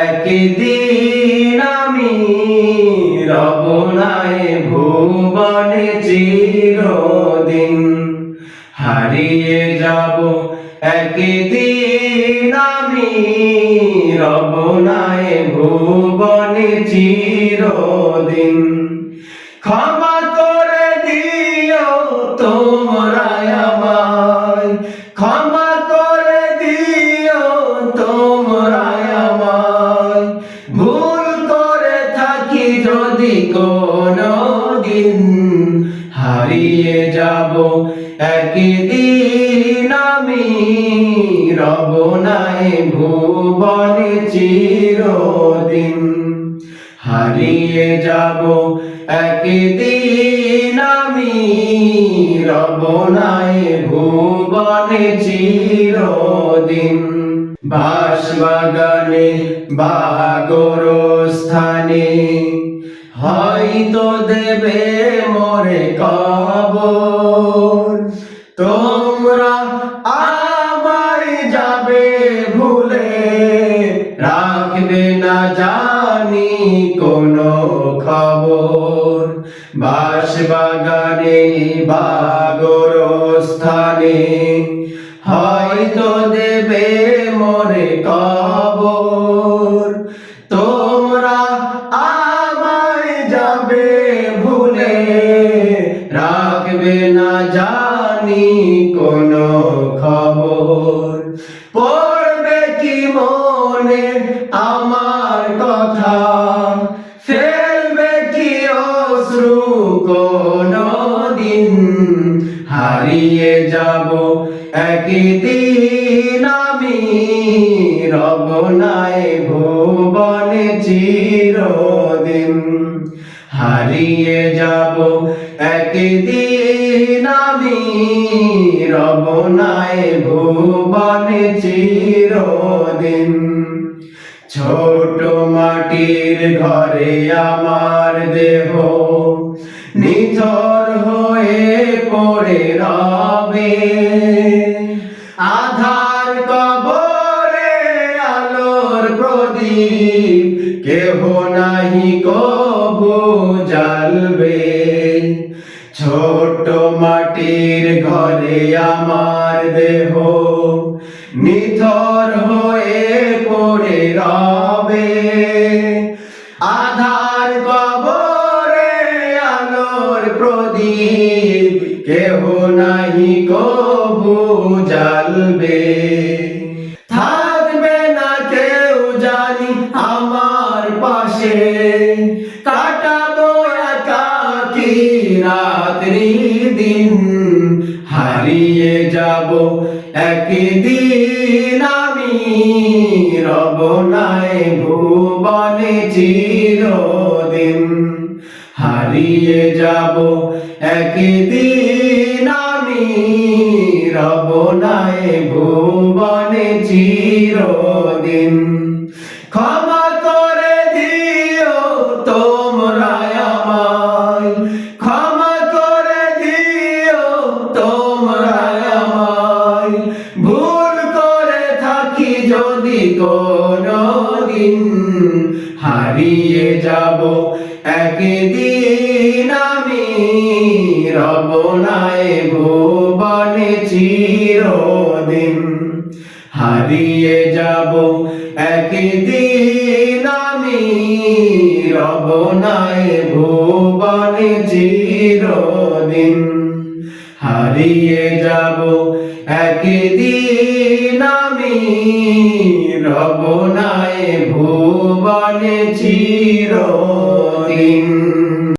একদিন আমি রব নাই ভুবনে চিরদিন, হারিয়ে যাব একদিন আমি রব নাই ভুবনে চিরদিন। ক্ষমা করে দিও তোমরা আমায়, ক্ষমা করে দিও তোমরা আমায়, ভুল করে থাকি যদি কোনদিন, হারিয়ে যাব একদিন আমি রব নাই ভুবনে চিরদিন, হারিয়ে যাব একদিন আমি রব নাই ভুবনে চিরদিন। বাঁশবাগানে বা গোরস্থানে হয়তো দেবে মোরে কবর, তোমরা আমায় যাবে ভুলে, রাখবে না জানি কোনো খবর। বাঁশবাগানে বা গোরস্থানে হয়তো দেবে মোরে কবর, তোমরা আমায় যাবে ভুলে, রাখবে না জানি কোনো খবর। পড়বে কি মনে আমার কথা, ফেলবে কি অশ্রু কোনদিন, হারিয়ে যাব একদিন আমি রব নাই ভুবনে চিরদিন, হারিয়ে যাব একদিন আমি রব নাই ভুবনে চিরদিন। ছোট মাটির ঘরে আমার দেহ নিথর হয়ে পড়ে রবে, আধার কবরে আলোর প্রদীপ কেহ নাহি কবু জ্বালবে। ছোট মাটির ঘরে আমার দেহ নিথর হয়ে পড়ে রবে, আধার কবরে আলোর প্রদীপ কেহ নাহি কবু জ্বালবে। থাকবে না কেউ জানি আমার পাশে, কাটাবো একাকী রাত্রি দিন, হারিয়ে যাব একদিন আমি রব নাই ভুবনে চিরদিন, হারিয়ে যাব একদিন আমি রব নাই ভুবনে চিরদিন। ক্ষমা করে দিও তোমরা আমায়, ক্ষমা করে দিও তোমরা আমায়, ভুল করে থাকি যদি কোনদিন, হারিয়ে যাব একদিন আমি রব নাই ভুবনে চিরদিন, হারিয়ে যাব একদিন আমি রব নাই ভুবনে চিরদিন, হারিয়ে যাব একদিন আমি রব নাই ভুবনে চিরদিন।